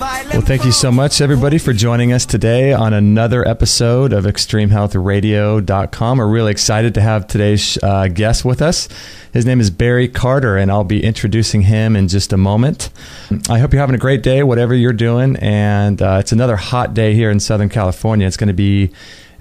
Well, thank you so much, everybody, for joining us today on another episode of ExtremeHealthRadio.com. We're really excited to have today's guest with us. His name is Barry Carter, and I'll be introducing him in just a moment. I hope you're having a great day, whatever you're doing. And it's another hot day here in Southern California. It's going to be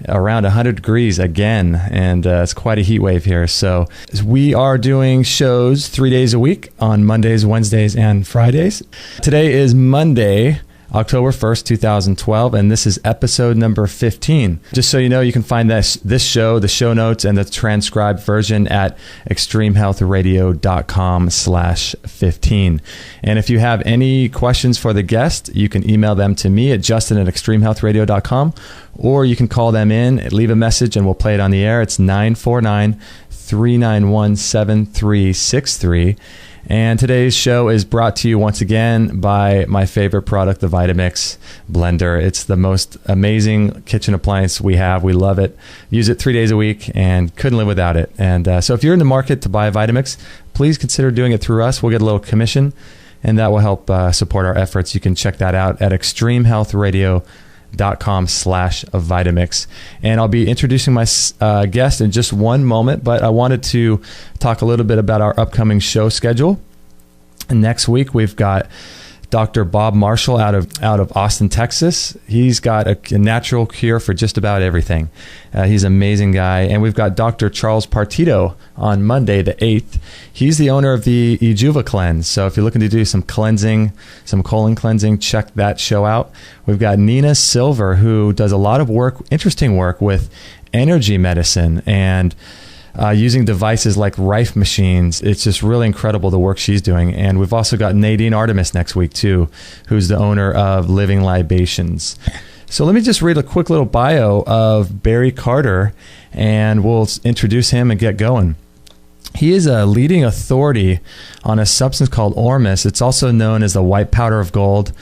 around 100 degrees again, and it's quite a heat wave here. So we are doing shows 3 days a week on Mondays, Wednesdays, and Fridays. Today is Monday, October 1st, 2012, and this is episode number 15. Just so you know, you can find this show, the show notes, and the transcribed version at extremehealthradio.com/15. And if you have any questions for the guest, you can email them to me at justin@extremehealthradio.com, or you can call them in, leave a message, and we'll play it on the air. It's 949-391-7363. And today's show is brought to you once again by my favorite product, the Vitamix blender. It's the most amazing kitchen appliance we have. We love it. Use it 3 days a week and couldn't live without it. And so if you're in the market to buy a Vitamix, please consider doing it through us. We'll get a little commission, and that will help support our efforts. You can check that out at extremehealthradio.com/Vitamix. And I'll be introducing my guest in just one moment, but I wanted to talk a little bit about our upcoming show schedule. And next week, we've got Dr. Bob Marshall out of Austin, Texas. He's got a natural cure for just about everything. He's an amazing guy. And we've got Dr. Charles Partito on Monday, the 8th. He's the owner of the Ejuva Cleanse. So if you're looking to do some cleansing, some colon cleansing, check that show out. We've got Nina Silver, who does a lot of work, interesting work with energy medicine and using devices like Rife machines. It's just really incredible the work she's doing. And we've also got Nadine Artemis next week too, who's the owner of Living Libations. So let me just read a quick little bio of Barry Carter, and we'll introduce him and get going. He is a leading authority on a substance called Ormus. It's also known as the white powder of gold,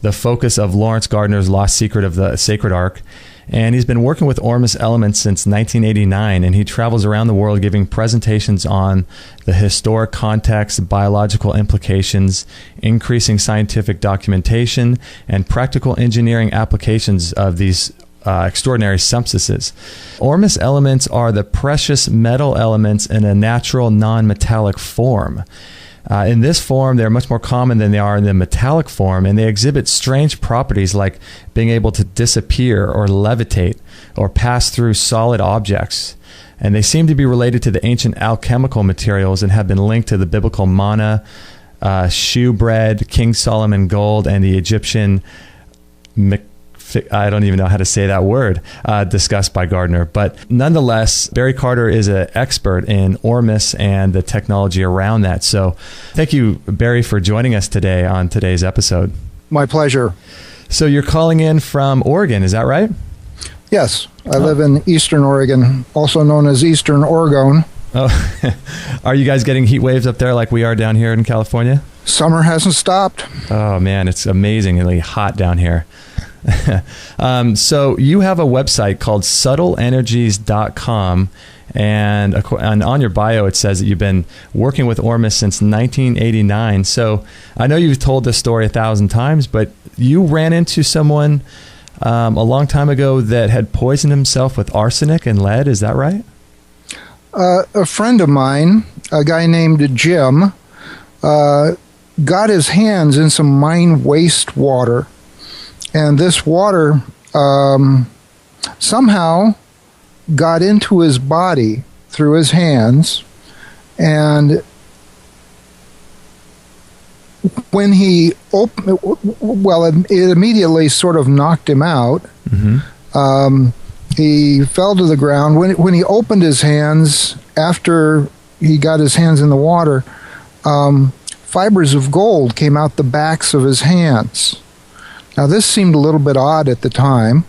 the focus of Lawrence Gardner's Lost Secret of the Sacred Ark. And he's been working with Ormus elements since 1989, and he travels around the world giving presentations on the historic context, biological implications, increasing scientific documentation, and practical engineering applications of these extraordinary substances. Ormus elements are the precious metal elements in a natural non-metallic form. In this form, they're much more common than they are in the metallic form, and they exhibit strange properties like being able to disappear or levitate or pass through solid objects. And they seem to be related to the ancient alchemical materials and have been linked to the biblical manna, shewbread, King Solomon gold, and the Egyptian I don't even know how to say that word, discussed by Gardner. But nonetheless, Barry Carter is an expert in Ormus and the technology around that. So thank you, Barry, for joining us today on today's episode. My pleasure. So you're calling in from Oregon, is that right? Yes. I live in Eastern Oregon, also known as Eastern Oregon. Oh, are you guys getting heat waves up there like we are down here in California? Summer hasn't stopped. Oh, man, it's amazingly hot down here. So you have a website called subtleenergies.com, and on your bio it says that you've been working with Ormus since 1989. So I know you've told this story 1,000 times, but you ran into someone a long time ago that had poisoned himself with arsenic and lead. Is that right? A friend of mine, a guy named Jim, got his hands in some mine wastewater. And this water somehow got into his body through his hands. And when he it immediately sort of knocked him out. Mm-hmm. He fell to the ground. When he opened his hands, after he got his hands in the water, fibers of gold came out the backs of his hands. Now, this seemed a little bit odd at the time,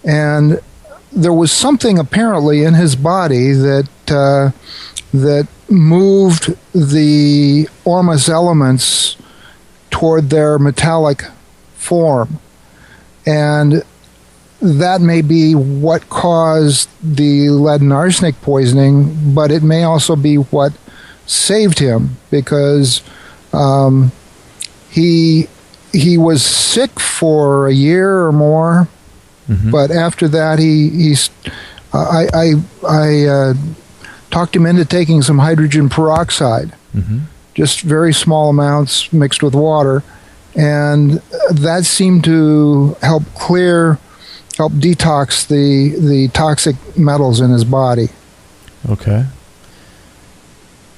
and there was something apparently in his body that moved the Ormus elements toward their metallic form, and that may be what caused the lead and arsenic poisoning, but it may also be what saved him, because he he was sick for a year or more, but after that, I talked him into taking some hydrogen peroxide, just very small amounts mixed with water, and that seemed to help detox the toxic metals in his body. Okay.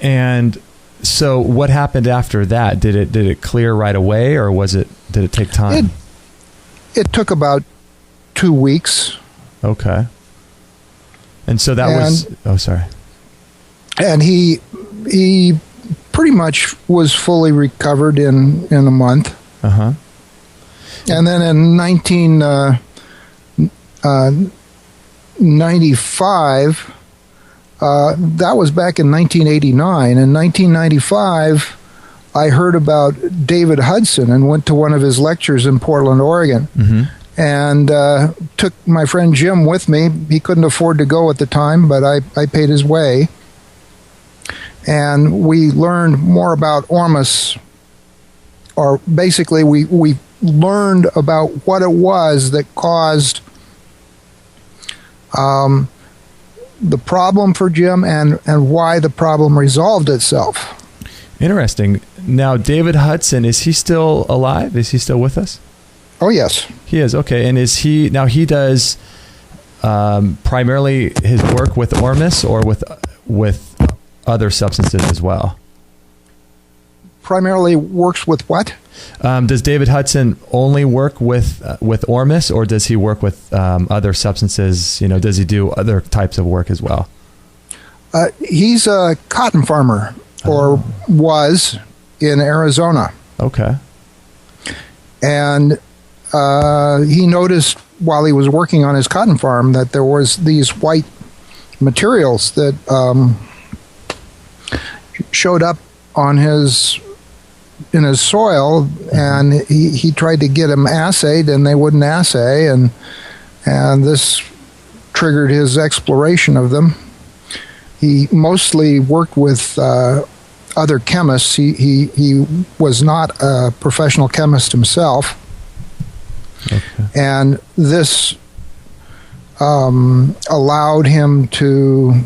And so what happened after that? Did it clear right away, or did it take time? It took about 2 weeks. Okay. And so sorry. And he pretty much was fully recovered in a month. Uh-huh. And then in 1995, that was back in 1989. In 1995, I heard about David Hudson and went to one of his lectures in Portland, Oregon. And took my friend Jim with me. He couldn't afford to go at the time, but I paid his way. And we learned more about Ormus, or basically we learned about what it was that caused the problem for Jim and why the problem resolved itself. Interesting. Now, David Hudson, is he still alive? Is he still with us? Oh, yes. He is. Okay. And he does primarily his work with Ormus or with other substances as well? Primarily works with what? Does David Hudson only work with Ormus, or does he work with other substances? Does he do other types of work as well? He's a cotton farmer, or was in Arizona. Okay. And he noticed while he was working on his cotton farm that there was these white materials that showed up in his soil, and he tried to get them assayed, and they wouldn't assay, and this triggered his exploration of them. He mostly worked with other chemists. He was not a professional chemist himself. Okay. And this allowed him to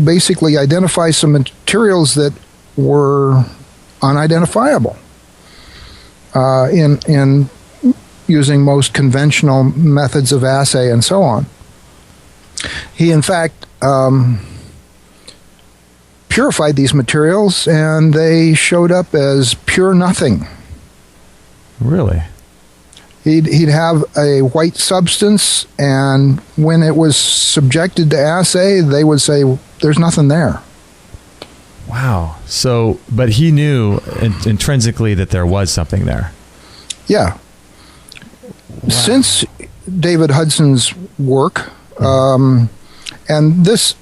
basically identify some materials that were unidentifiable in using most conventional methods of assay and so on. He, in fact, purified these materials, and they showed up as pure nothing. Really? He'd have a white substance, and when it was subjected to assay, they would say, there's nothing there. Wow. So, but he knew intrinsically that there was something there. Yeah. Wow. Since David Hudson's work, and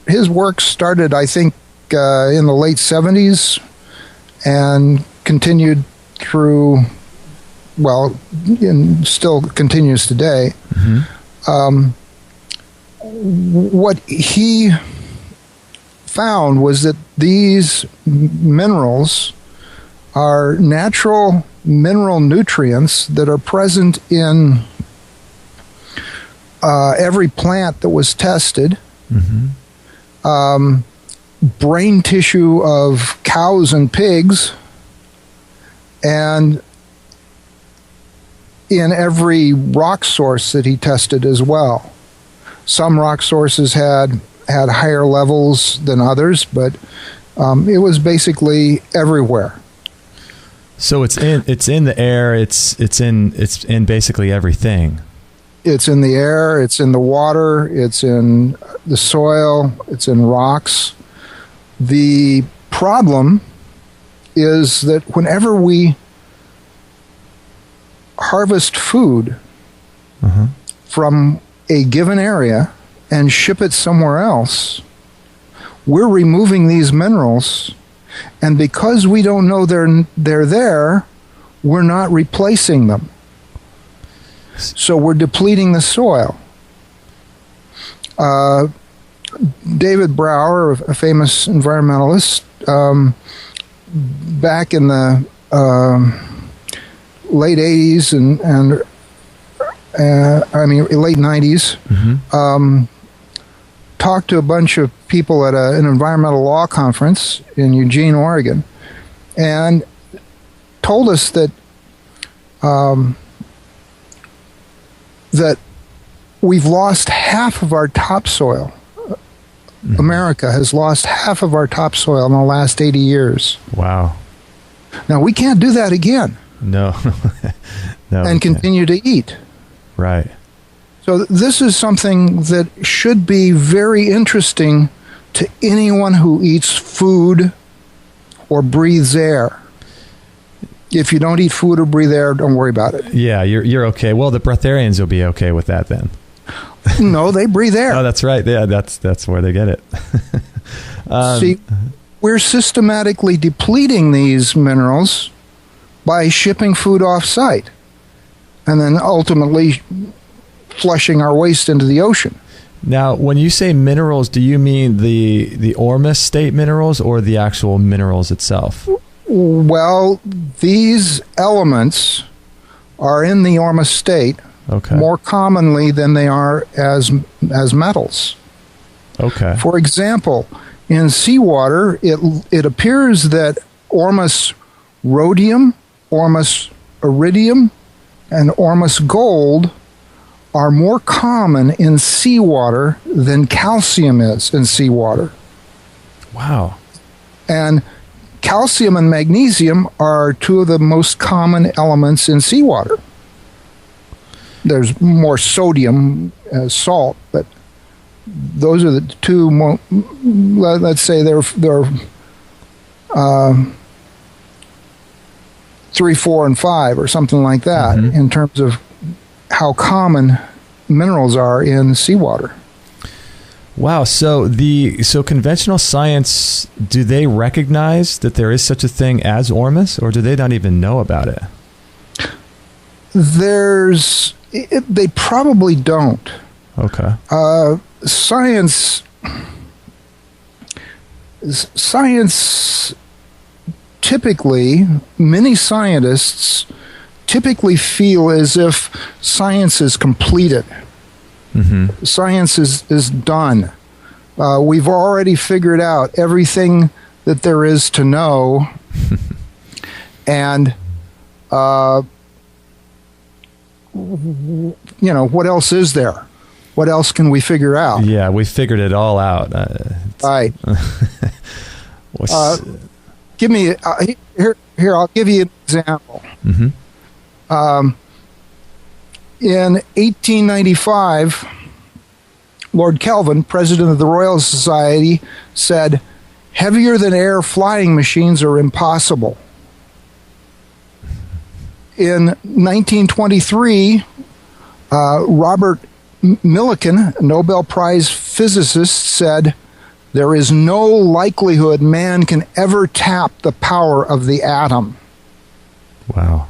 his work started, I think, in the late 70s and continued through, still continues today. What he found was that these minerals are natural mineral nutrients that are present in every plant that was tested. Brain tissue of cows and pigs, and in every rock source that he tested as well. Some rock sources had higher levels than others, but it was basically everywhere. So it's in the air. It's in basically everything. It's in the air. It's in the water. It's in the soil. It's in rocks. The problem is that whenever we harvest food from a given area and ship it somewhere else, we're removing these minerals, and because we don't know they're there, we're not replacing them. So we're depleting the soil. David Brower, a famous environmentalist, back in the late 80s and late 90s. Talked to a bunch of people at an environmental law conference in Eugene, Oregon, and told us that that we've lost half of our topsoil. America has lost half of our topsoil in the last 80 years. Wow. Now, we can't do that again. No. No. And continue to eat. Right. So this is something that should be very interesting to anyone who eats food or breathes air. If you don't eat food or breathe air, don't worry about it. Yeah, you're okay. Well, the breatharians will be okay with that then. No, they breathe air. Oh, that's right. Yeah, that's where they get it. See, we're systematically depleting these minerals by shipping food off-site and then ultimately flushing our waste into the ocean. Now, when you say minerals, do you mean the Ormus state minerals or the actual minerals itself? Well, these elements are in the Ormus state more commonly than they are as metals. Okay. For example, in seawater, it appears that Ormus rhodium, Ormus iridium, and Ormus gold are more common in seawater than calcium is in seawater. Wow. And calcium and magnesium are two of the most common elements in seawater. There's more sodium as salt, but those are the two more, let's say they're 3, 4, and 5 or something like that in terms of how common minerals are in seawater. Wow. So conventional science, do they recognize that there is such a thing as Ormus, or do they not even know about it? They probably don't. Okay. Science typically, many scientists typically feel as if science is completed. Science is done. We've already figured out everything that there is to know. And, what else is there? What else can we figure out? Yeah, we figured it all out. Right. Give me here. I'll give you an example. In 1895, Lord Kelvin, president of the Royal Society, said, "Heavier than air flying machines are impossible." In 1923, Robert Millikan, a Nobel Prize physicist, said, "There is no likelihood man can ever tap the power of the atom." Wow.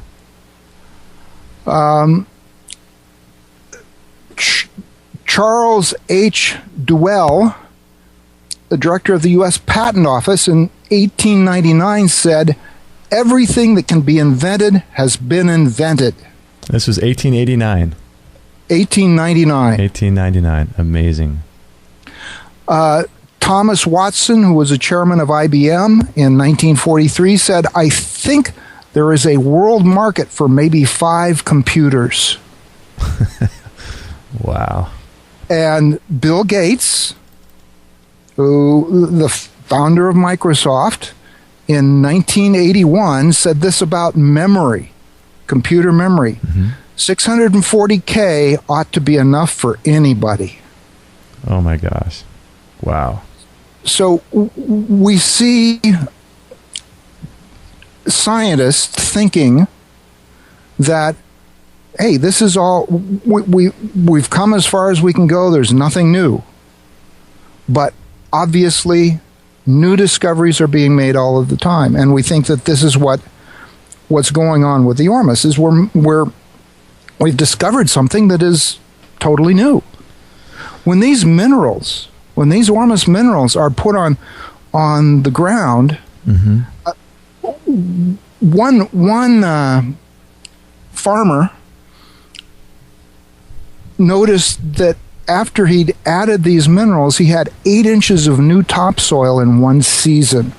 Charles H. Duell, the director of the U.S. Patent Office, in 1899 said, "Everything that can be invented has been invented." This was 1889. 1899. 1899. Amazing. Thomas Watson, who was a chairman of IBM in 1943, said, "I think there is a world market for maybe 5 computers." Wow. And Bill Gates, the founder of Microsoft, in 1981 said this about memory, computer memory. 640K ought to be enough for anybody. Oh my gosh. Wow. So we see scientists thinking that, hey, this is all, we've come as far as we can go, there's nothing new. But obviously, new discoveries are being made all of the time, and we think that this is what's going on with the Ormus, is we've discovered something that is totally new. When these Ormus minerals are put on the ground, one farmer noticed that after he'd added these minerals, he had 8 inches of new topsoil in one season.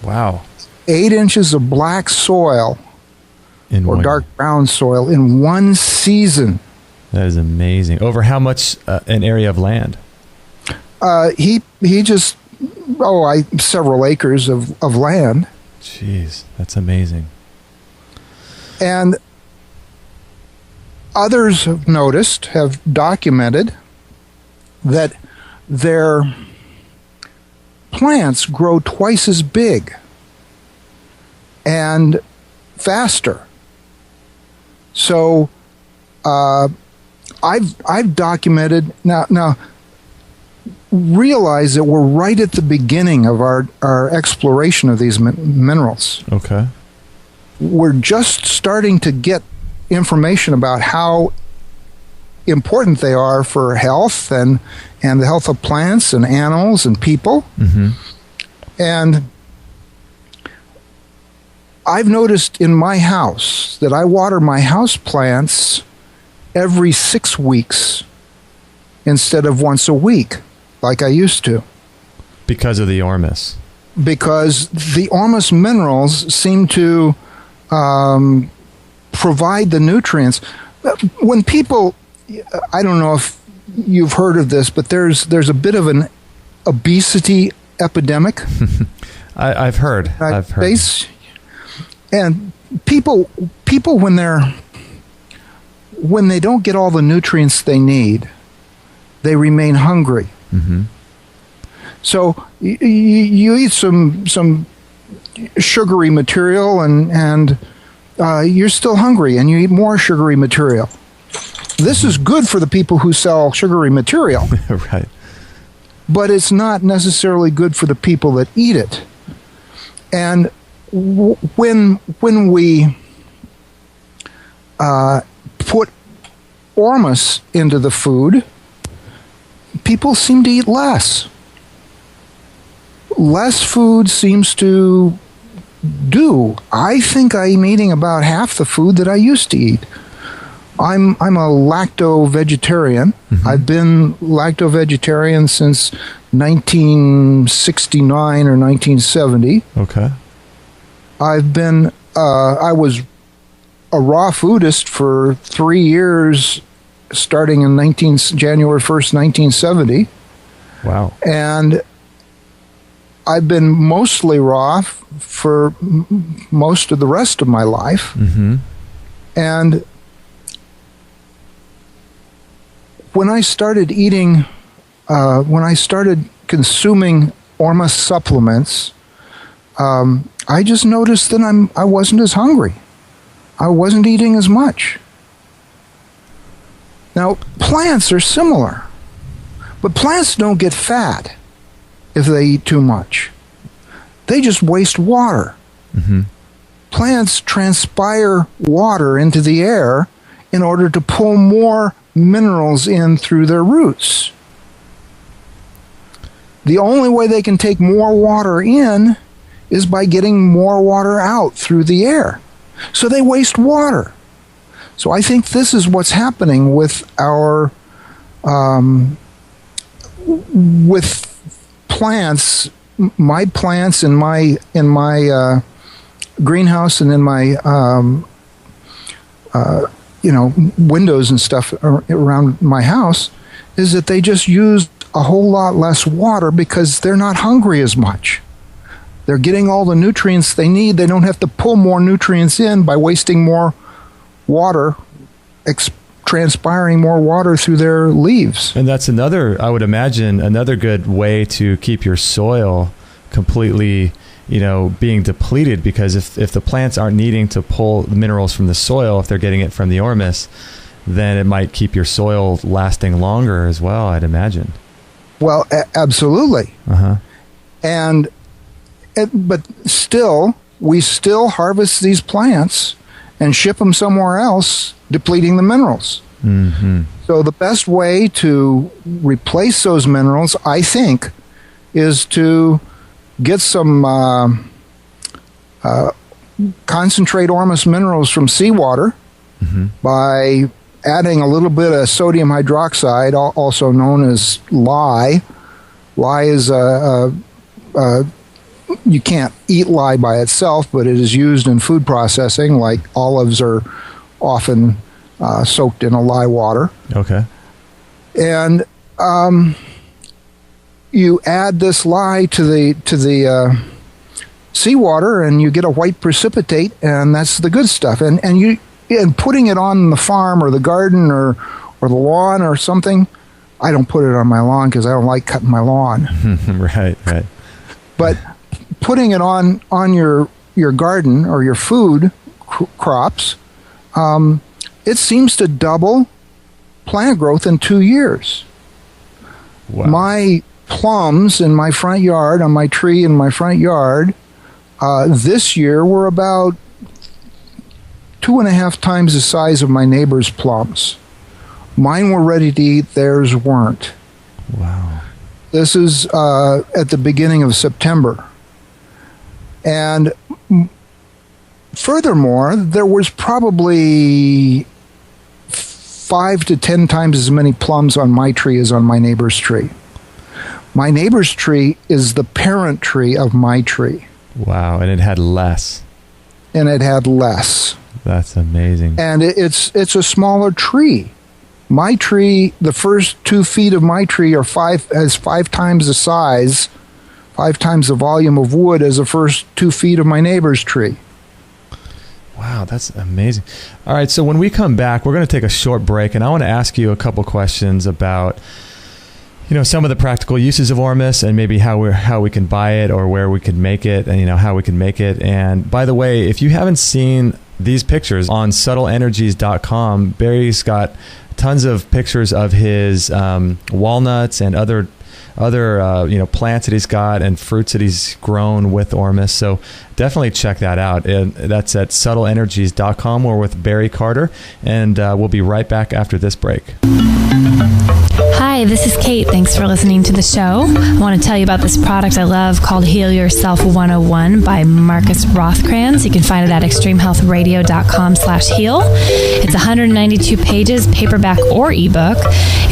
Wow. 8 inches of black soil or dark brown soil in one season. That is amazing. Over how much an area of land? He just several acres of land. Jeez, that's amazing. And others have documented that their plants grow twice as big and faster. So I've documented now. Realize that we're right at the beginning of our exploration of these minerals. Okay. We're just starting to get information about how important they are for health and the health of plants and animals and people. Mm-hmm. And I've noticed in my house that I water my house plants every 6 weeks instead of once a week, like I used to. Because of the Ormus. Because the Ormus minerals seem to provide the nutrients. When people, I don't know if you've heard of this, but there's a bit of an obesity epidemic. I've heard. And people when they don't get all the nutrients they need, they remain hungry. Mm-hmm. So you eat some sugary material and you're still hungry, and you eat more sugary material. This is good for the people who sell sugary material. Right. But it's not necessarily good for the people that eat it. And when we put Ormus into the food, people seem to eat less. Less food seems to do. I think I'm eating about half the food that I used to eat. I'm a lacto-vegetarian. Mm-hmm. I've been lacto-vegetarian since 1969 or 1970. Okay. I was a raw foodist for 3 years, starting in January 1st, 1970. Wow. And I've been mostly raw for most of the rest of my life. Mm-hmm. And when I started consuming Ormus supplements, I just noticed that I wasn't as hungry. I wasn't eating as much. Now, plants are similar, but plants don't get fat if they eat too much. They just waste water. Mm-hmm. Plants transpire water into the air in order to pull more minerals in through their roots. The only way they can take more water in is by getting more water out through the air. So they waste water. So I think this is what's happening with our with plants, my plants in my greenhouse and in my windows and stuff around my house, is that they just use a whole lot less water because they're not hungry as much. They're getting all the nutrients they need. They don't have to pull more nutrients in by wasting more water, transpiring more water through their leaves. And that's I would imagine, another good way to keep your soil completely, being depleted, because if the plants aren't needing to pull the minerals from the soil, if they're getting it from the Ormus, then it might keep your soil lasting longer as well, I'd imagine. Well, absolutely. Uh-huh. But still, we still harvest these plants and ship them somewhere else, depleting the minerals. Mm-hmm. So the best way to replace those minerals, I think, is to get some concentrate Ormus minerals from seawater by adding a little bit of sodium hydroxide, also known as lye. Lye is you can't eat lye by itself, but it is used in food processing, like olives are often soaked in a lye water. Okay. And you add this lye to the seawater, and you get a white precipitate, and that's the good stuff. And putting it on the farm or the garden or the lawn or something. I don't put it on my lawn because I don't like cutting my lawn. Right. But putting it on your garden or your food crops, it seems to double plant growth in 2 years. Wow. My plums in my front yard, on my tree in my front yard, this year were about 2.5 times the size of my neighbor's plums. Mine were ready to eat, theirs weren't. Wow. This is at the beginning of September. And furthermore, there was probably 5 to 10 times as many plums on my tree as on my neighbor's tree. My neighbor's tree is the parent tree of my tree. Wow, and it had less. That's amazing. And it's a smaller tree. My tree, the first 2 feet of my tree has 5 times the size, 5 times the volume of wood as the first 2 feet of my neighbor's tree. Wow, that's amazing. All right, so when we come back, we're going to take a short break, and I want to ask you a couple questions about, some of the practical uses of Ormus, and maybe how we can buy it or where we can make it, and how we can make it. And by the way, if you haven't seen these pictures on subtleenergies.com, Barry's got tons of pictures of his walnuts and other plants that he's got and fruits that he's grown with Ormus. So definitely check that out. And that's at subtleenergies.com. We're with Barry Carter, and we'll be right back after this break. Hi, this is Kate. Thanks for listening to the show. I want to tell you about this product I love called Heal Yourself 101 by Marcus Rothkranz. You can find it at extremehealthradio.com/heal. It's 192 pages, paperback or ebook.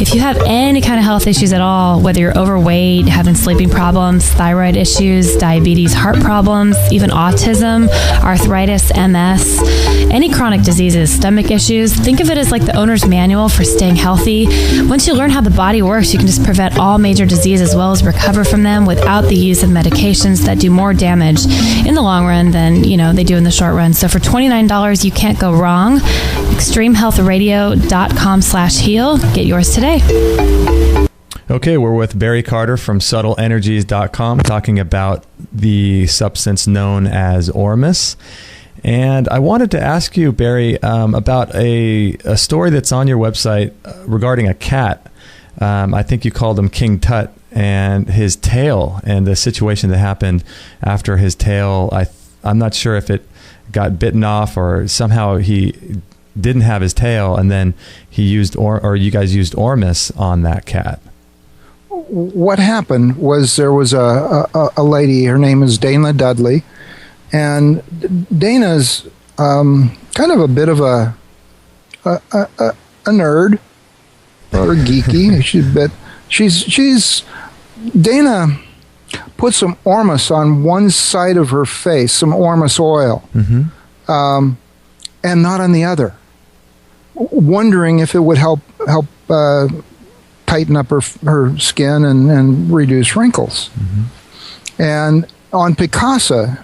If you have any kind of health issues at all, whether you're overweight, having sleeping problems, thyroid issues, diabetes, heart problems, even autism, arthritis, MS, any chronic diseases, stomach issues, think of it as like the owner's manual for staying healthy. Once you learn how the body works, you can just prevent all major disease as well as recover from them without the use of medications that do more damage in the long run than, they do in the short run. So for $29, you can't go wrong. extremehealthradio.com/heal. Get yours today. Okay, we're with Barry Carter from subtleenergies.com talking about the substance known as Ormus. And I wanted to ask you, Barry, about a story that's on your website regarding a cat. I think you called him King Tut, and his tail, and the situation that happened after his tail. I'm not sure if it got bitten off or somehow he didn't have his tail, and then he used or you guys used Ormus on that cat. What happened was there was a lady. Her name is Dana Dudley. And Dana's kind of a bit of a nerd or geeky. Dana put some Ormus on one side of her face, some Ormus oil, and not on the other, wondering if it would help tighten up her skin and reduce wrinkles. And on Picasa,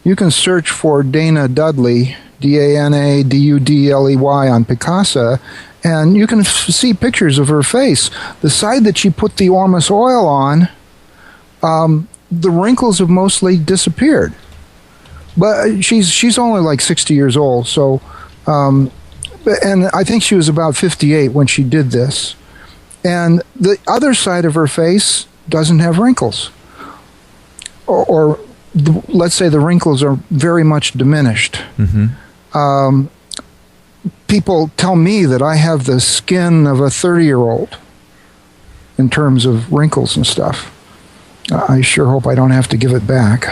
you can search for Dana Dudley, DANADUDLEY on Picasa, and you can see pictures of her face. The side that she put the Ormus oil on, the wrinkles have mostly disappeared. But she's only like 60 years old, so, and I think she was about 58 when she did this. And the other side of her face doesn't have wrinkles, or let's say the wrinkles are very much diminished. People tell me that I have the skin of a 30-year-old in terms of wrinkles and stuff. I sure hope I don't have to give it back.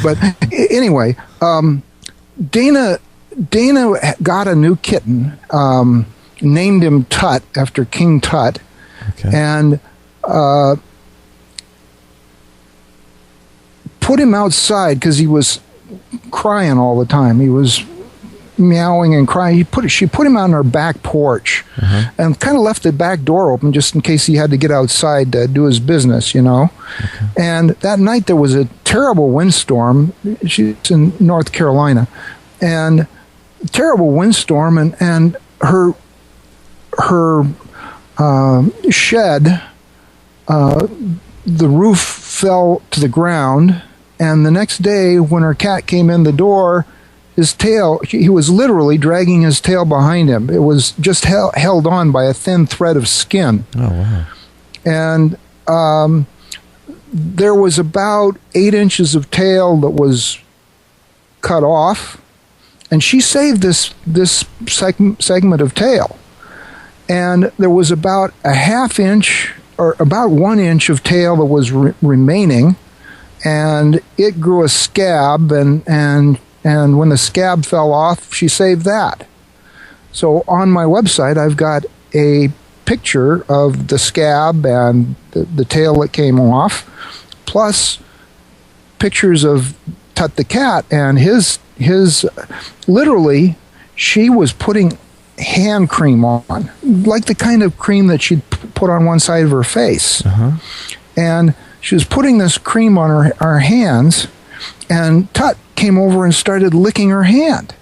But anyway, Dana got a new kitten, named him Tut after King Tut, and put him outside because he was crying all the time. He was meowing and crying. She put him out on her back porch and kind of left the back door open just in case he had to get outside to do his business, you know. And that night there was a terrible windstorm. She's in North Carolina, and terrible windstorm, and her shed, the roof fell to the ground, and the next day when her cat came in the door, his tail, he was literally dragging his tail behind him. It was just held on by a thin thread of skin. Oh, wow. And there was about 8 inches of tail that was cut off, and she saved this segment of tail. And there was about a half inch or about 1 inch of tail that was remaining, and it grew a scab, and when the scab fell off, she saved that. So on my website, I've got a picture of the scab and the tail that came off, plus pictures of Tut the cat, and his literally, she was putting hand cream on, like the kind of cream that she'd put on one side of her face. And she was putting this cream on her hands, and Tut came over and started licking her hand.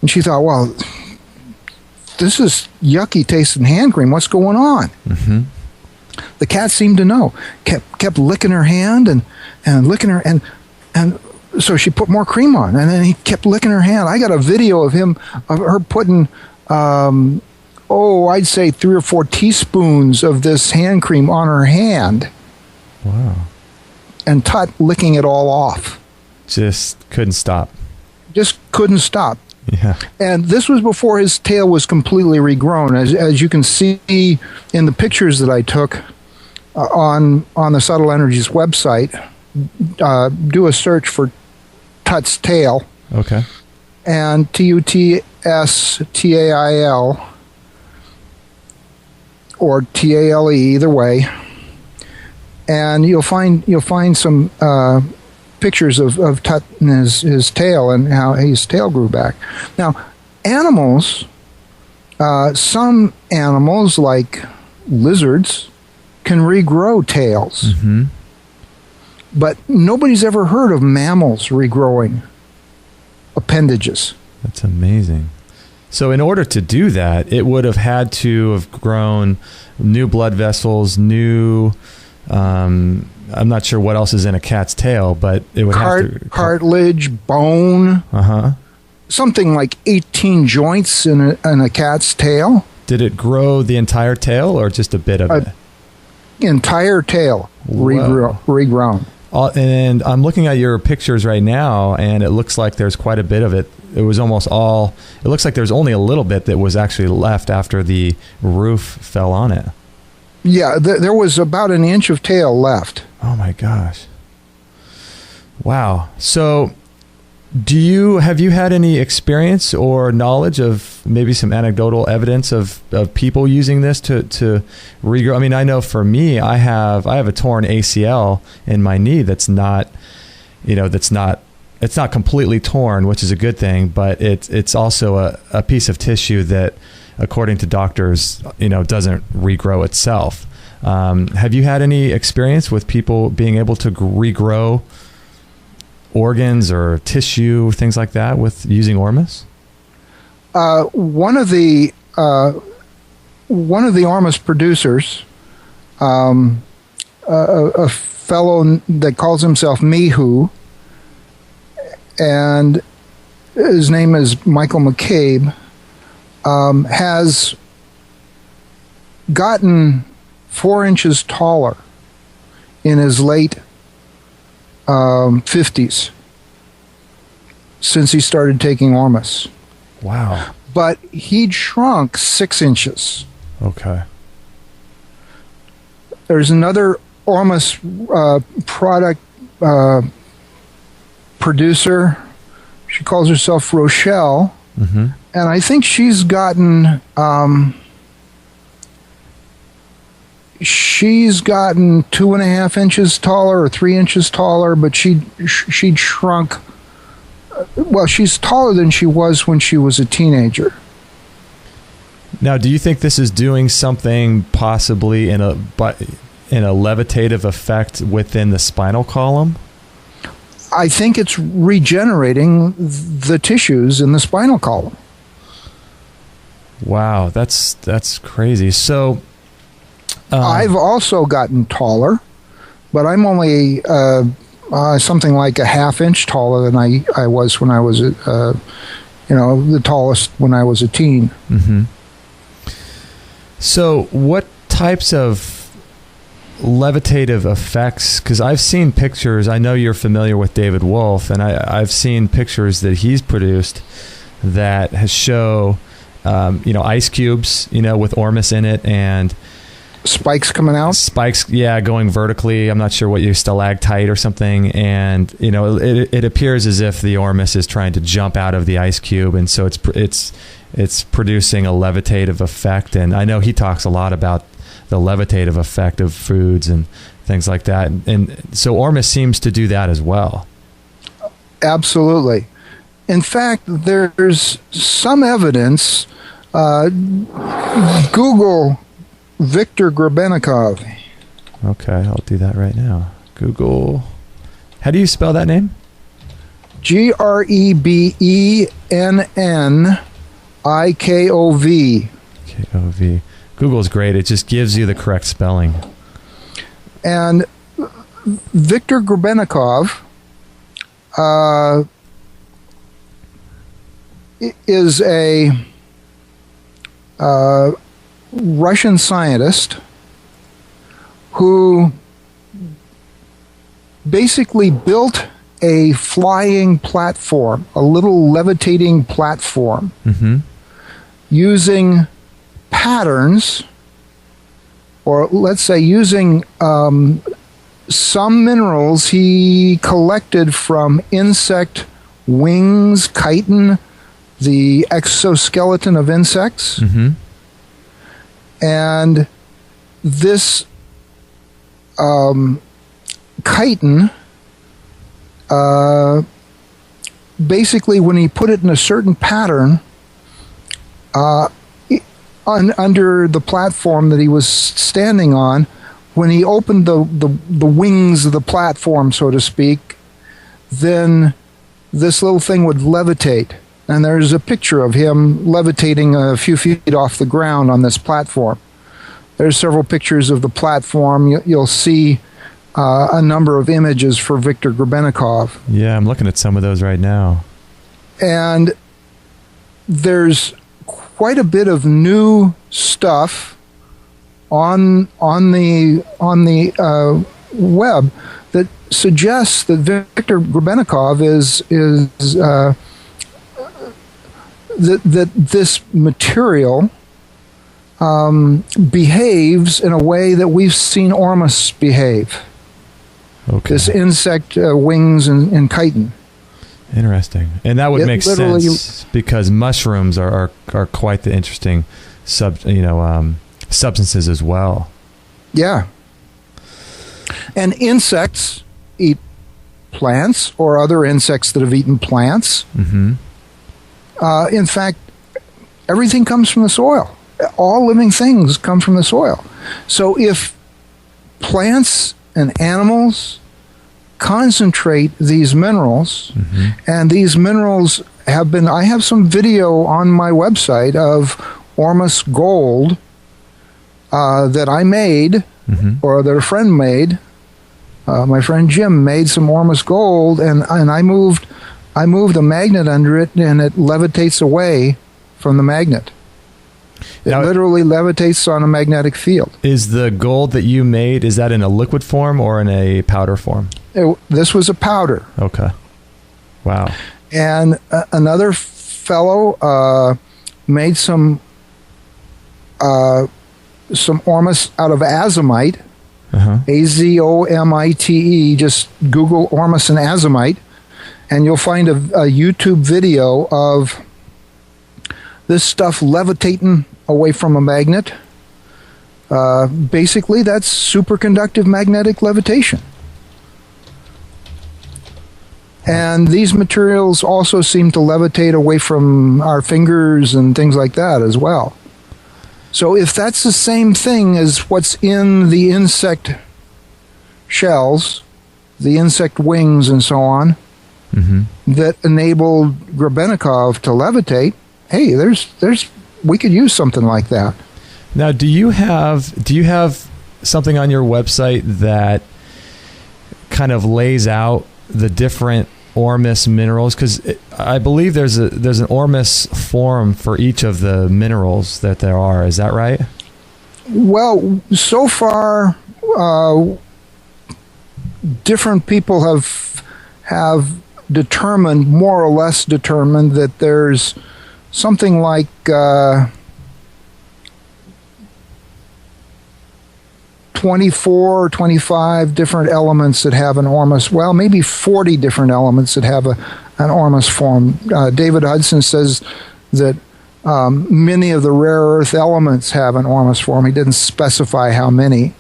And she thought, well, this is yucky tasting hand cream. What's going on? The cat seemed to know. Kept licking her hand and licking her, and so she put more cream on, and then he kept licking her hand. I got a video of her putting, I'd say 3 or 4 teaspoons of this hand cream on her hand. Wow. And Tut licking it all off. Just couldn't stop. Just couldn't stop. Yeah. And this was before his tail was completely regrown. As you can see in the pictures that I took on the Subtle Energies website, do a search for Tut's tail. Okay. And TUTSTAIL or TALE, either way. And you'll find some pictures of Tut and his tail and how his tail grew back. Now, animals, some animals like lizards can regrow tails. But nobody's ever heard of mammals regrowing appendages. That's amazing. So in order to do that, it would have had to have grown new blood vessels, new... I'm not sure what else is in a cat's tail, but it would have to... Cartilage, bone, something like 18 joints in a cat's tail. Did it grow the entire tail or just a bit of it? Entire tail regrown. And I'm looking at your pictures right now, and it looks like there's quite a bit of it. It was almost all... It looks like there's only a little bit that was actually left after the roof fell on it. Yeah, there was about 1 inch of tail left. Oh my gosh. Wow. So have you had any experience or knowledge of maybe some anecdotal evidence of people using this to regrow? I mean, I know for me, I have a torn ACL in my knee that's not, it's not completely torn, which is a good thing, but it's also a piece of tissue that, according to doctors, doesn't regrow itself. Have you had any experience with people being able to regrow organs or tissue, things like that, with using Ormus? One of the Ormus producers, a fellow that calls himself Mihu, and his name is Michael McCabe, has gotten 4 inches taller in his late 50s since he started taking Ormus. Wow. But he'd shrunk 6 inches. Okay. There's another Ormus product producer. She calls herself Rochelle. Mm-hmm. And I think she's gotten 2.5 inches taller or 3 inches taller, but she'd shrunk. Well, she's taller than she was when she was a teenager. Now, do you think this is doing something possibly in a levitative effect within the spinal column? I think it's regenerating the tissues in the spinal column. Wow, that's crazy. So, I've also gotten taller, but I'm only something like a half inch taller than I was when I was, the tallest when I was a teen. Mm-hmm. So, what types of levitative effects? Because I've seen pictures. I know you're familiar with David Wolf, and I've seen pictures that he's produced that show, ice cubes, with Ormus in it, and spikes coming out. Spikes, yeah, going vertically. I'm not sure what stalactite or something, and it appears as if the Ormus is trying to jump out of the ice cube, and so it's producing a levitative effect. And I know he talks a lot about the levitative effect of foods and things like that. And so Ormus seems to do that as well. Absolutely. In fact, there's some evidence. Google Viktor Grebennikov. Okay, I'll do that right now. Google. How do you spell that name? Grebennikov. K-O-V. Google's great. It just gives you the correct spelling. And Viktor Grebennikov is a Russian scientist who basically built a flying platform, a little levitating platform, mm-hmm. using patterns, or let's say using some minerals he collected from insect wings, chitin, the exoskeleton of insects. Mm-hmm. And this chitin, basically when he put it in a certain pattern, under the platform that he was standing on, when he opened the wings of the platform, so to speak, then this little thing would levitate. And there's a picture of him levitating a few feet off the ground on this platform. There's several pictures of the platform. You'll see a number of images for Viktor Grebennikov. Yeah, I'm looking at some of those right now. And there's quite a bit of new stuff on the web that suggests that Viktor Grebennikov is that this material behaves in a way that we've seen Ormus behave. Okay. This insect wings and chitin. Interesting. And that would make sense because mushrooms are quite the interesting substances as well. Yeah. And insects eat plants or other insects that have eaten plants. Mm-hmm. In fact, everything comes from the soil. All living things come from the soil. So if plants and animals concentrate these minerals, mm-hmm. and these minerals I have some video on my website of Ormus gold that I made, mm-hmm. or that a friend made. My friend Jim made some Ormus gold, and I moved a magnet under it, and it levitates away from the magnet. It literally levitates on a magnetic field. Is the gold that you made, is that in a liquid form or in a powder form? This was a powder. Okay. Wow. And another fellow made some Ormus out of azomite, uh-huh. Azomite. Just Google Ormus and azomite, and you'll find a YouTube video of this stuff levitating away from a magnet. Basically, that's superconductive magnetic levitation. And these materials also seem to levitate away from our fingers and things like that as well. So if that's the same thing as what's in the insect shells, the insect wings and so on, that enabled Grebennikov to levitate, hey, we could use something like that. Now, do you have something on your website that kind of lays out the different Ormus minerals? Because I believe there's an Ormus form for each of the minerals that there are. Is that right? Well, so far, different people have determined, more or less determined, that there's something like 24 or 25 different elements that have an Ormus. Well, maybe 40 different elements that have an Ormus form. David Hudson says that many of the rare earth elements have an Ormus form. He didn't specify how many.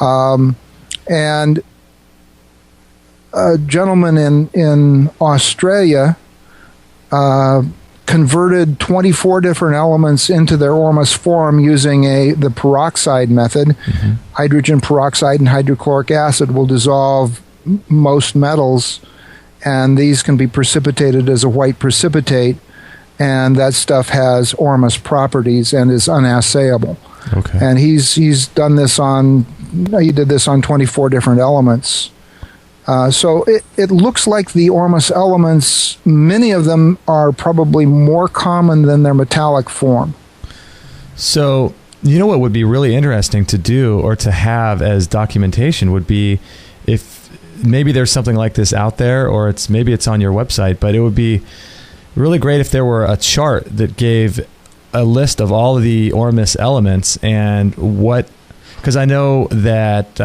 And a gentleman in Australia converted 24 different elements into their Ormus form using the peroxide method. Hydrogen peroxide and hydrochloric acid will dissolve most metals, and these can be precipitated as a white precipitate, and that stuff has Ormus properties and is unassayable. Okay. And he did this on 24 different elements. So it looks like the Ormus elements, many of them are probably more common than their metallic form. So, you know what would be really interesting to do or to have as documentation would be if maybe there's something like this out there, or maybe it's on your website, but it would be really great if there were a chart that gave a list of all of the Ormus elements and what, because I know that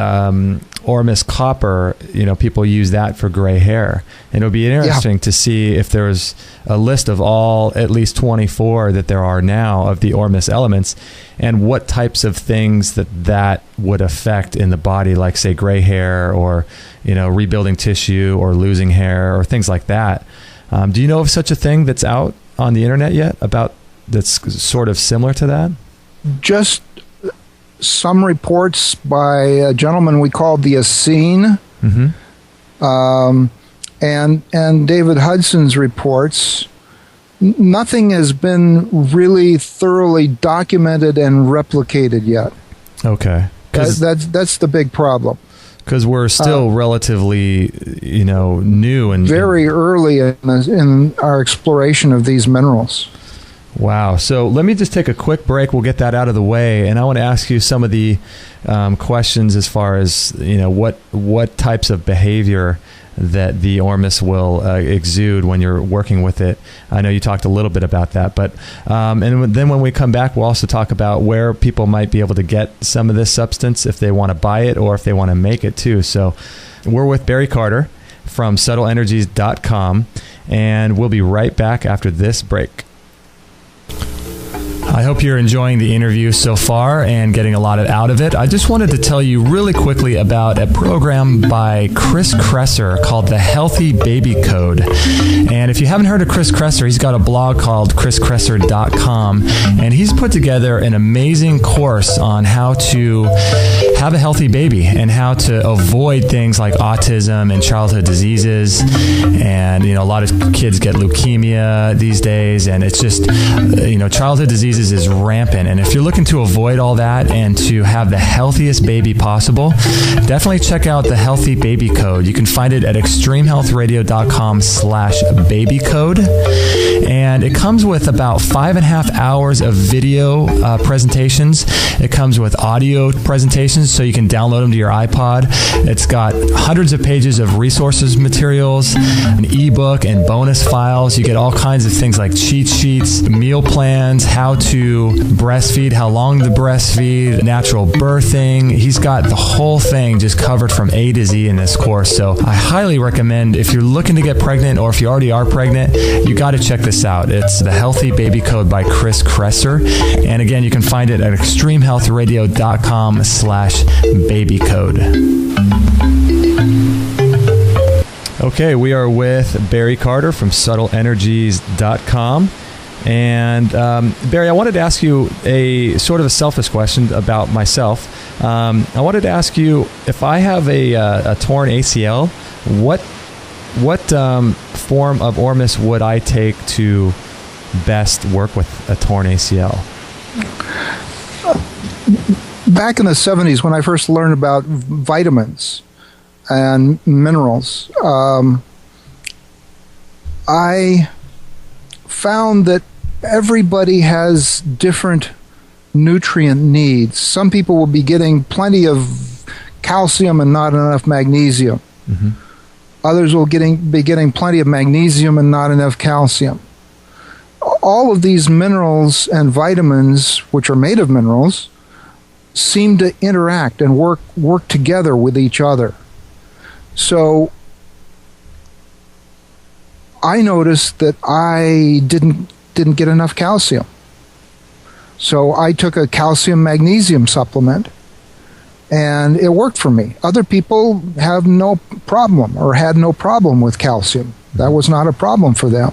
Ormus copper, people use that for gray hair. And it would be interesting to see if there was a list of all, at least 24 that there are now of the Ormus elements, and what types of things that would affect in the body, like say gray hair, or, rebuilding tissue, or losing hair, or things like that. Do you know of such a thing that's out on the internet yet that's sort of similar to that? Just some reports by a gentleman we called the Essene, and David Hudson's reports. Nothing has been really thoroughly documented and replicated yet. Okay. That's the big problem. Because we're still relatively, new and very early in our exploration of these minerals. Wow. So let me just take a quick break. We'll get that out of the way. And I want to ask you some of the questions as far as, what types of behavior that the Ormus will exude when you're working with it. I know you talked a little bit about that, but and then when we come back, we'll also talk about where people might be able to get some of this substance if they want to buy it or if they want to make it too. So we're with Barry Carter from subtleenergies.com, and we'll be right back after this break. I hope you're enjoying the interview so far and getting a lot out of it. I just wanted to tell you really quickly about a program by Chris Kresser called The Healthy Baby Code. And if you haven't heard of Chris Kresser, he's got a blog called chriskresser.com, and he's put together an amazing course on how to have a healthy baby and how to avoid things like autism and childhood diseases. And, a lot of kids get leukemia these days, and it's just, childhood diseases is rampant. And if you're looking to avoid all that and to have the healthiest baby possible, definitely check out the Healthy Baby Code. You can find it at extremehealthradio.com/babycode. And it comes with about 5.5 hours of video presentations. It comes with audio presentations, so you can download them to your iPod. It's got hundreds of pages of resources materials, an ebook, and bonus files. You get all kinds of things like cheat sheets, meal plans, how to to breastfeed, how long to breastfeed, natural birthing. He's got the whole thing just covered from A to Z in this course. So I highly recommend, if you're looking to get pregnant or if you already are pregnant, you got to check this out. It's The Healthy Baby Code by Chris Kresser. And again, you can find it at extremehealthradio.com/babycode. Okay, we are with Barry Carter from subtleenergies.com. And Barry, I wanted to ask you a sort of a selfish question about myself. I wanted to ask you, if I have a torn ACL, what form of Ormus would I take to best work with a torn ACL? Back in the 70s, when I first learned about vitamins and minerals, I found that everybody has different nutrient needs. Some people will be getting plenty of calcium and not enough magnesium. Mm-hmm. Others will be getting plenty of magnesium and not enough calcium. All of these minerals and vitamins, which are made of minerals, seem to interact and work together with each other. So I noticed that I didn't get enough calcium. So I took a calcium magnesium supplement, and it worked for me. Other people have no problem or had no problem with calcium. That was not a problem for them.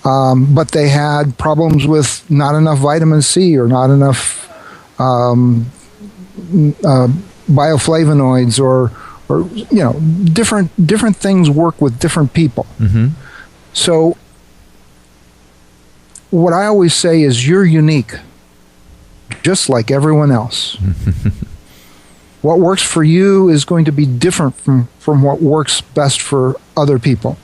But they had problems with not enough vitamin C or not enough bioflavonoids or different things work with different people. Mm-hmm. So what I always say is, you're unique, just like everyone else. What works for you is going to be different from what works best for other people.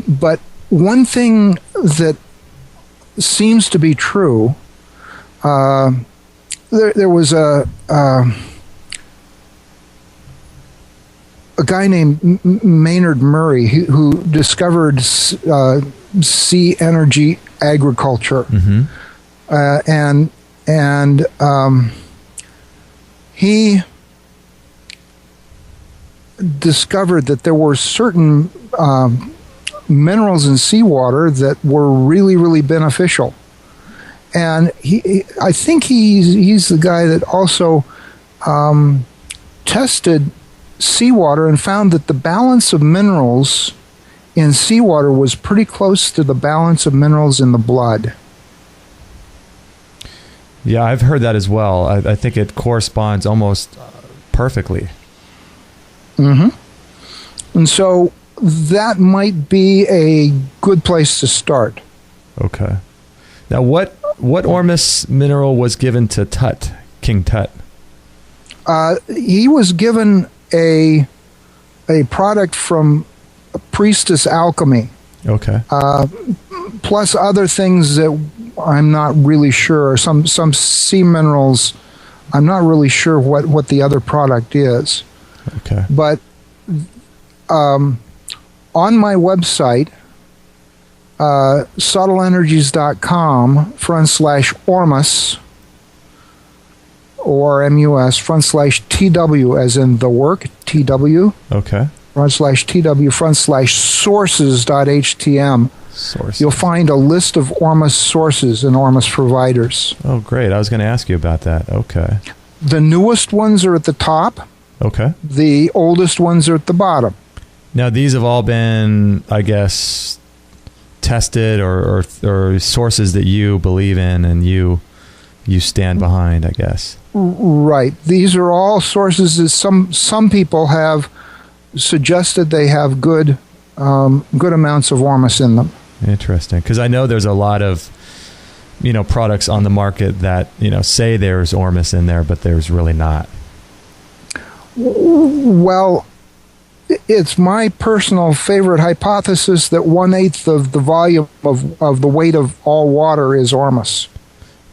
But one thing that seems to be true, there was a guy named Maynard Murray who discovered sea energy agriculture. Mm-hmm. And he discovered that there were certain minerals in seawater that were really, really beneficial. And I think he's the guy that also tested seawater and found that the balance of minerals in seawater was pretty close to the balance of minerals in the blood. Yeah, I've heard that as well. I think it corresponds almost perfectly. Mm-hmm. And so that might be a good place to start. Okay. Now, what Ormus mineral was given to Tut, King Tut? He was given a product from Priestess Alchemy. Okay. Plus other things that I'm not really sure. Some sea minerals. I'm not really sure what the other product is. Okay. But on my website, subtleenergies.com/Ormus or MUS/TW as in the work TW. Okay. /TW/sources.htm. Sources. You'll find a list of Ormus sources and Ormus providers. Oh, great. I was going to ask you about that. Okay. The newest ones are at the top. Okay. The oldest ones are at the bottom. Now, these have all been, I guess, tested or sources that you believe in and you stand behind, I guess. Right. These are all sources that some people have suggested they have good amounts of Ormus in them. Interesting, because I know there's a lot of products on the market that say there's Ormus in there, but there's really not. Well, it's my personal favorite hypothesis that 1/8 of the volume of the weight of all water is Ormus.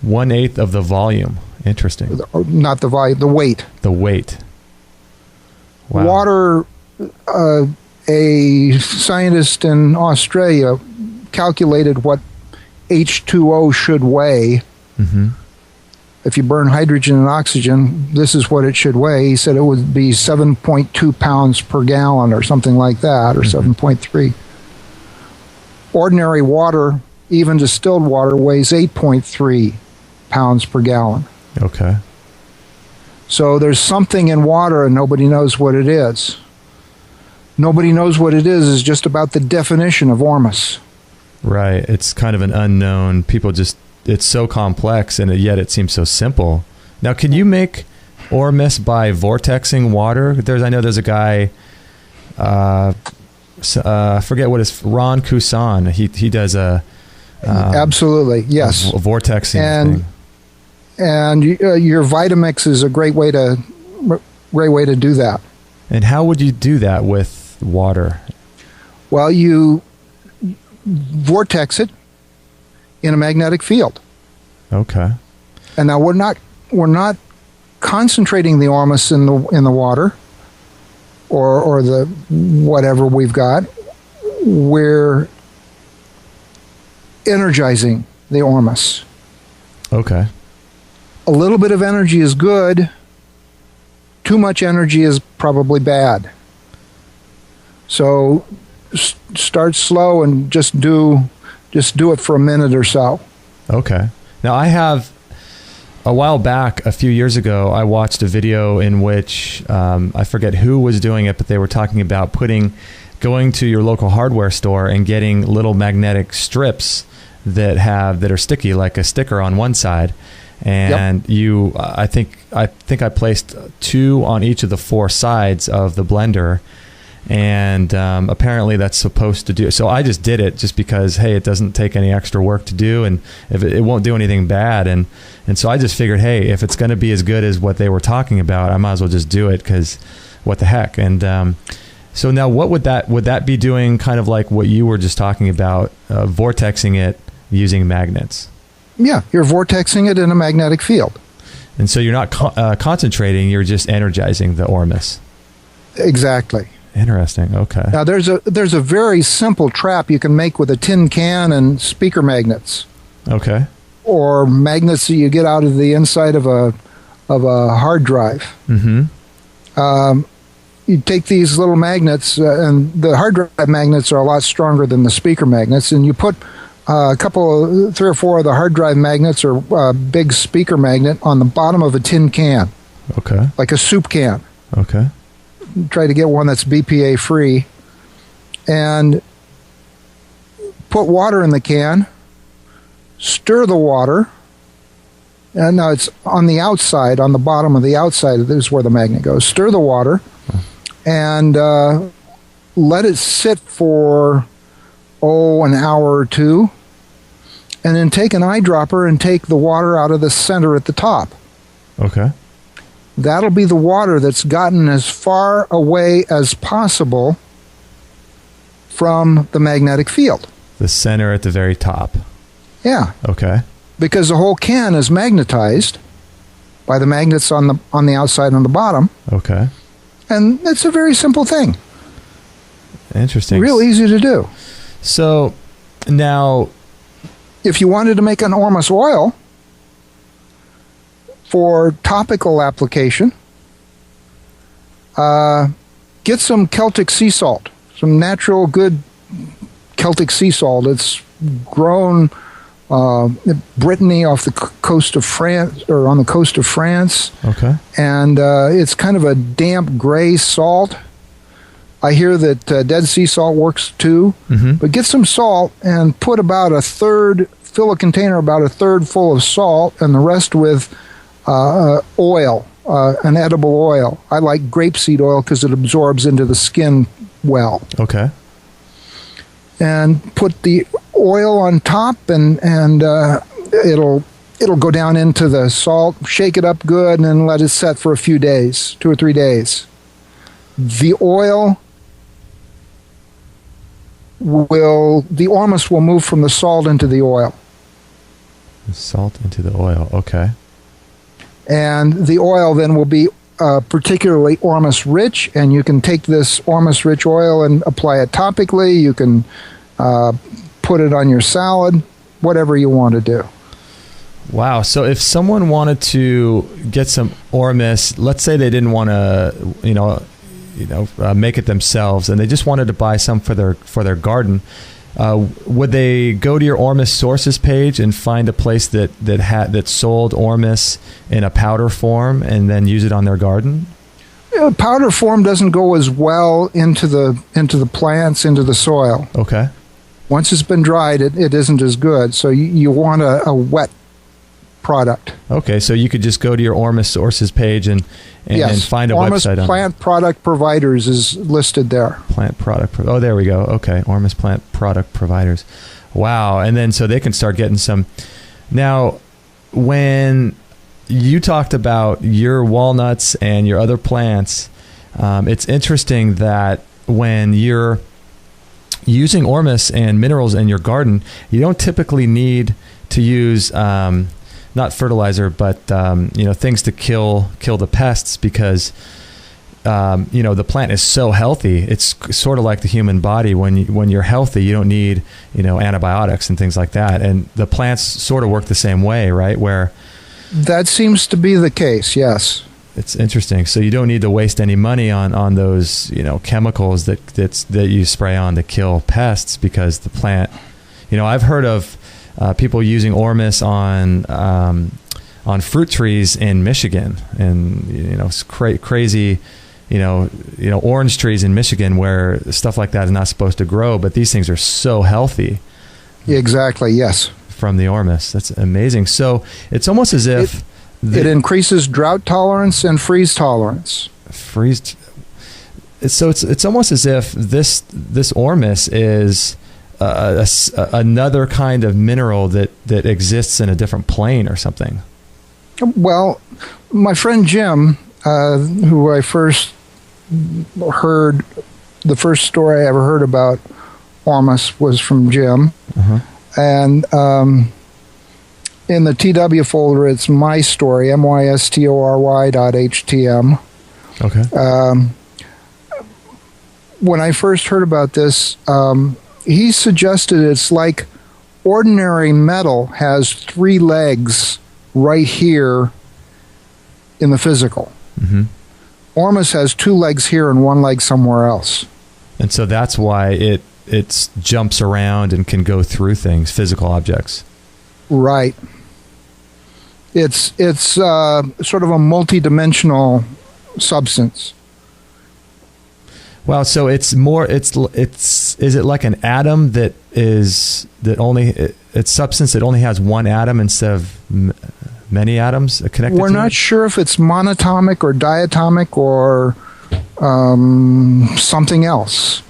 1/8 of the volume. Interesting. Not the volume, the weight. The weight. Wow. Water, a scientist in Australia calculated what H2O should weigh. Mm-hmm. If you burn hydrogen and oxygen, this is what it should weigh. He said it would be 7.2 pounds per gallon or something like that, or 7.3. Ordinary water, even distilled water, weighs 8.3 pounds per gallon. Okay. So there's something in water and nobody knows what it is. Nobody knows what it is just about the definition of Ormus. Right. It's kind of an unknown. People just, it's so complex and yet it seems so simple. Now, can you make Ormus by vortexing water? I know there's a guy, I forget what his, Ron Cousin. He does a... Absolutely, yes. A vortexing thing. And your Vitamix is a great way to do that. And how would you do that with water? Well, you vortex it in a magnetic field. Okay. And now we're not concentrating the Ormus in the water or the whatever we've got. We're energizing the Ormus. Okay. A little bit of energy is good. Too much energy is probably bad. So start slow and just do it for a minute or so. Okay. Now I have, a while back, a few years ago, I watched a video in which I forget who was doing it, but they were talking about going to your local hardware store and getting little magnetic strips that are sticky, like a sticker on one side. And yep. I think I placed 2 on each of the 4 sides of the blender, and apparently that's supposed to do. So I just did it just because, hey, it doesn't take any extra work to do, and if it won't do anything bad, and so I just figured, hey, if it's going to be as good as what they were talking about, I might as well just do it, because what the heck. And so now, what would that be doing? Kind of like what you were just talking about, vortexing it using magnets. Yeah, you're vortexing it in a magnetic field. And so you're not concentrating, you're just energizing the Ormus. Exactly. Interesting. Okay. Now there's a very simple trap you can make with a tin can and speaker magnets. Okay. Or magnets that you get out of the inside of a hard drive. Mm-hmm. You take these little magnets, and the hard drive magnets are a lot stronger than the speaker magnets, and you put 3 or 4 of the hard drive magnets or big speaker magnet on the bottom of a tin can. Okay. Like a soup can. Okay. Try to get one that's BPA free. And put water in the can. Stir the water. And now it's on the outside, on the bottom of the outside. This is where the magnet goes. Stir the water. And let it sit for an hour or 2, and then take an eyedropper and take the water out of the center at the top. Okay. That'll be the water that's gotten as far away as possible from the magnetic field. The center at the very top. Yeah. Okay. Because the whole can is magnetized by the magnets on the outside and on the bottom. Okay. And it's a very simple thing. Interesting. Real easy to do. So now, if you wanted to make an Ormus oil for topical application, get some Celtic sea salt, some natural good Celtic sea salt. It's grown in Brittany off the coast of France, or on the coast of France. Okay. And it's kind of a damp gray salt. I hear that Dead Sea salt works too. Mm-hmm. But get some salt and put about fill a container about a third full of salt, and the rest with oil, an edible oil. I like grapeseed oil because it absorbs into the skin well. Okay. And put the oil on top, and it'll go down into the salt. Shake it up good, and then let it set for a few days, 2 or 3 days. The Ormus will move from the salt into the oil. The salt into the oil, okay. And the oil then will be particularly Ormus rich, and you can take this Ormus rich oil and apply it topically. You can put it on your salad whatever you want to do. Wow. So if someone wanted to get some Ormus, let's say they didn't want to, make it themselves, and they just wanted to buy some for their garden, would they go to your Ormus sources page and find a place that sold Ormus in a powder form and then use it on their garden? Powder form doesn't go as well into the plants, into the soil. Okay. Once it's been dried, it isn't as good. So you want a wet product. Okay, so you could just go to your Ormus sources page and find a Ormus website on Plant Product Providers is listed there. Plant product. Oh, there we go. Okay, Ormus Plant Product Providers. Wow, and then so they can start getting some. Now, when you talked about your walnuts and your other plants, it's interesting that when you're using Ormus and minerals in your garden, you don't typically need to use not fertilizer, but things to kill the pests, because the plant is so healthy. It's sort of like the human body. When you're healthy, you don't need antibiotics and things like that. And the plants sort of work the same way, right? Where that seems to be the case. Yes. It's interesting. So you don't need to waste any money on those chemicals that you spray on to kill pests, because the plant. I've heard of people using Ormus on fruit trees in Michigan, and crazy, orange trees in Michigan where stuff like that is not supposed to grow, but these things are so healthy. Exactly. Yes. From the Ormus, that's amazing. So it's almost as if it increases drought tolerance and freeze tolerance. So it's almost as if this Ormus is another kind of mineral that exists in a different plane or something. Well, my friend Jim, who I first heard, the first story I ever heard about Ormus was from Jim. Uh-huh. And in the TW folder, it's my story, mystory.htm. Okay. When I first heard about this, he suggested it's like ordinary metal has 3 legs right here in the physical. Mm-hmm. Ormus has 2 legs here and 1 leg somewhere else. And so that's why it jumps around and can go through things, physical objects. Right. It's sort of a multi-dimensional substance. Wow, so it's is it like an atom it's substance that only has one atom instead of many atoms connected? We're not sure if it's monatomic or diatomic or something else.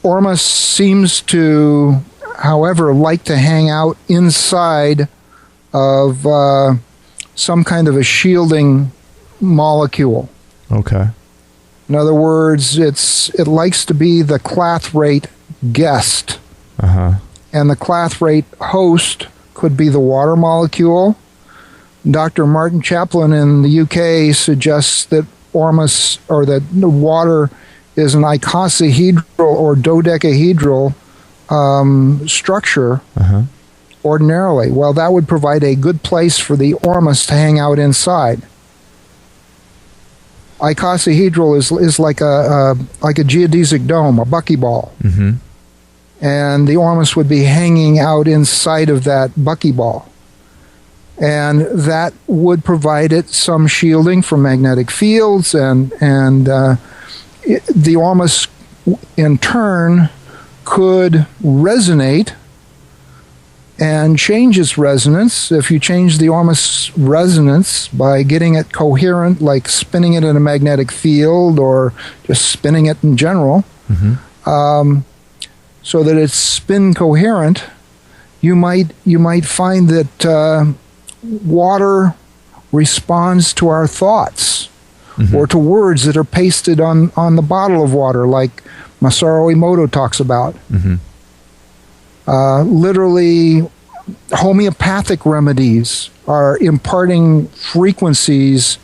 Ormus seems to, however, like to hang out inside of some kind of a shielding molecule. Okay. In other words, it likes to be the clathrate guest. Uh-huh. And the clathrate host could be the water molecule. Dr. Martin Chaplin in the UK suggests that Ormus, or that the water, is an icosahedral or dodecahedral structure. Uh-huh. Ordinarily. Well, that would provide a good place for the Ormus to hang out inside. Icosahedral is like a geodesic dome, a buckyball. Mm-hmm. And the Ormus would be hanging out inside of that buckyball. And that would provide it some shielding from magnetic fields, and the Ormus in turn could resonate and change its resonance. If you change the Ormus resonance by getting it coherent, like spinning it in a magnetic field or just spinning it in general, mm-hmm. So that it's spin coherent, you might find that water responds to our thoughts, mm-hmm. or to words that are pasted on the bottle of water, like Masaru Emoto talks about. Mm-hmm. Literally, homeopathic remedies are imparting frequencies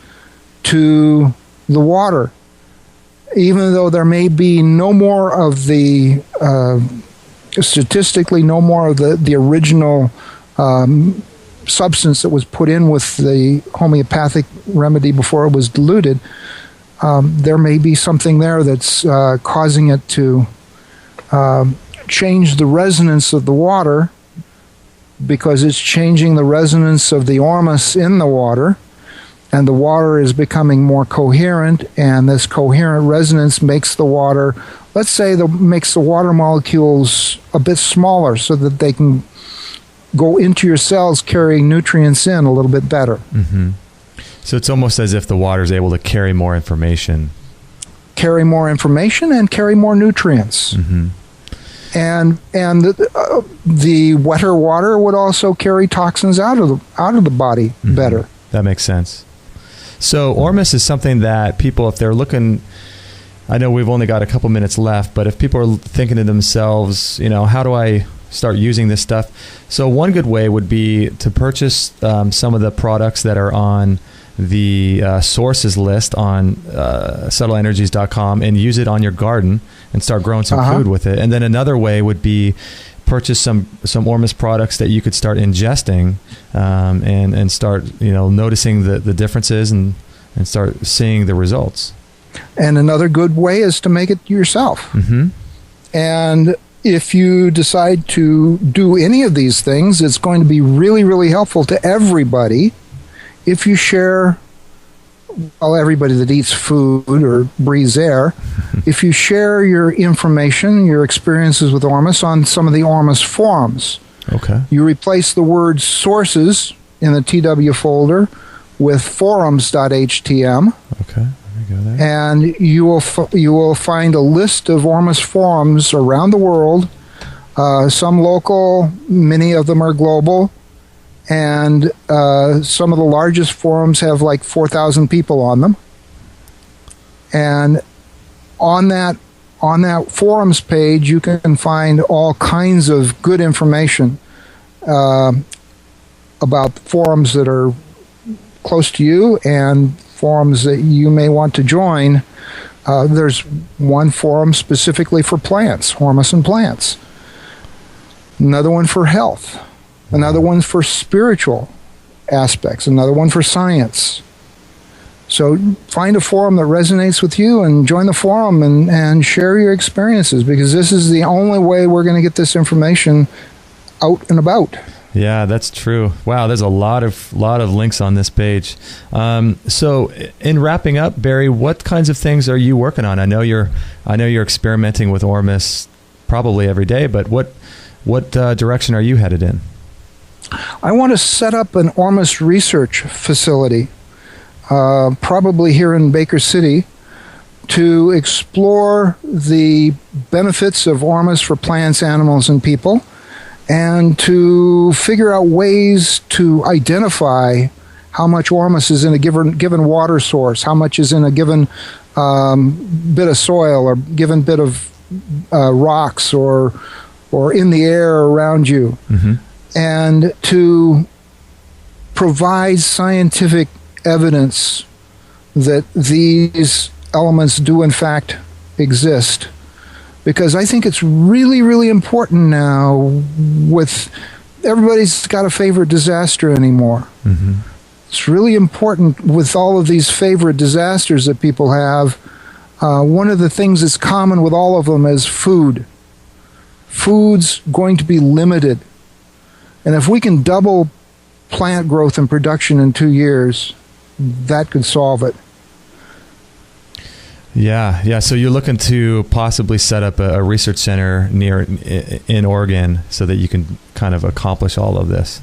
to the water, even though there may be no more of the statistically no more of the original substance that was put in with the homeopathic remedy before it was diluted, there may be something there that's causing it to change the resonance of the water, because it's changing the resonance of the Ormus in the water, and the water is becoming more coherent, and this coherent resonance makes the water, let's say, makes the water molecules a bit smaller so that they can go into your cells carrying nutrients in a little bit better. Mm-hmm. So it's almost as if the water is able to carry more information. Carry more information and carry more nutrients. Mm-hmm. And the wetter water would also carry toxins out of the body mm-hmm. better. That makes sense. So Ormus is something that people, if they're looking, I know we've only got a couple minutes left, but if people are thinking to themselves, how do I start using this stuff? So one good way would be to purchase some of the products that are on the sources list on subtleenergies.com and use it on your garden and start growing some food with it. And then another way would be purchase some Ormus products that you could start ingesting and start noticing the differences and start seeing the results. And another good way is to make it yourself. Mm-hmm. And if you decide to do any of these things, it's going to be really, really helpful to everybody if you share, well, everybody that eats food or breathes air, if you share your information, your experiences with Ormus on some of the Ormus forums. Okay. You replace the word sources in the TW folder with forums.htm. Okay. And you will find a list of Ormus forums around the world, some local, many of them are global, and some of the largest forums have like 4,000 people on them. And on that forums page, you can find all kinds of good information about forums that are close to you and forums that you may want to join. There's one forum specifically for plants, Ormus and plants. Another one for health. Another one for spiritual aspects. Another one for science. So find a forum that resonates with you and join the forum and share your experiences, because this is the only way we're going to get this information out and about. Yeah, that's true. Wow, there's a lot of links on this page. So, in wrapping up, Barry, what kinds of things are you working on? I know you're experimenting with Ormus probably every day, but what direction are you headed in? I want to set up an Ormus research facility, probably here in Baker City, to explore the benefits of Ormus for plants, animals, and people, and to figure out ways to identify how much Ormus is in a given water source, how much is in a given bit of soil or given bit of rocks or in the air around you, mm-hmm. and to provide scientific evidence that these elements do in fact exist. Because I think it's really, really important now with everybody's got a favorite disaster anymore. Mm-hmm. It's really important with all of these favorite disasters that people have. One of the things that's common with all of them is food. Food's going to be limited. And if we can double plant growth and production in 2 years, that could solve it. Yeah. So you're looking to possibly set up a research center in Oregon so that you can kind of accomplish all of this.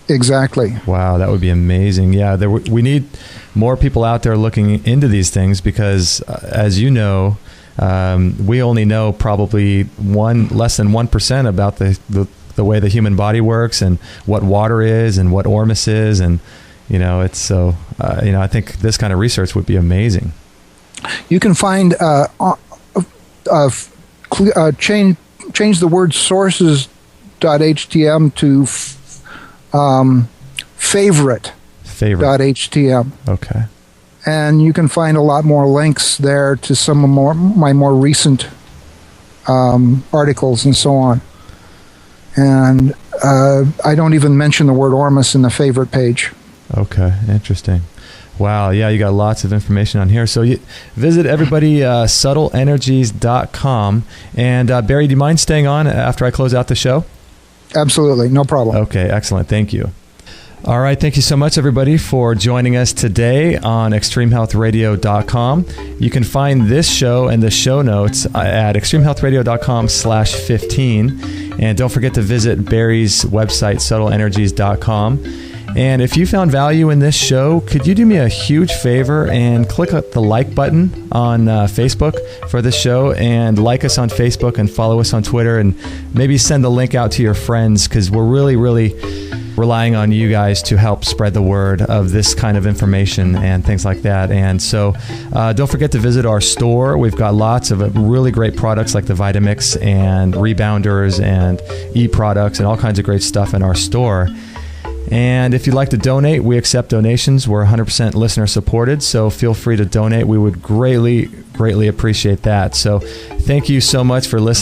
Exactly. Wow, that would be amazing. Yeah, we need more people out there looking into these things because, as you know, we only know probably less than 1% about the way the human body works and what water is and what Ormus is, and it's so I think this kind of research would be amazing. You can find change the word sources.htm to favorite.htm. Okay. And you can find a lot more links there to some of my more recent articles and so on. And I don't even mention the word Ormus in the favorite page. Okay, interesting. Wow, yeah, you got lots of information on here. So visit everybody, subtleenergies.com. And Barry, do you mind staying on after I close out the show? Absolutely, no problem. Okay, excellent. Thank you. All right, thank you so much, everybody, for joining us today on extremehealthradio.com. You can find this show and the show notes at extremehealthradio.com/15. And don't forget to visit Barry's website, subtleenergies.com. And if you found value in this show, could you do me a huge favor and click the like button on Facebook for this show, and like us on Facebook and follow us on Twitter, and maybe send the link out to your friends, because we're really, really relying on you guys to help spread the word of this kind of information and things like that. And so don't forget to visit our store. We've got lots of really great products like the Vitamix and Rebounders and e-products and all kinds of great stuff in our store. And if you'd like to donate, we accept donations. We're 100% listener supported, so feel free to donate. We would greatly, greatly appreciate that. So thank you so much for listening.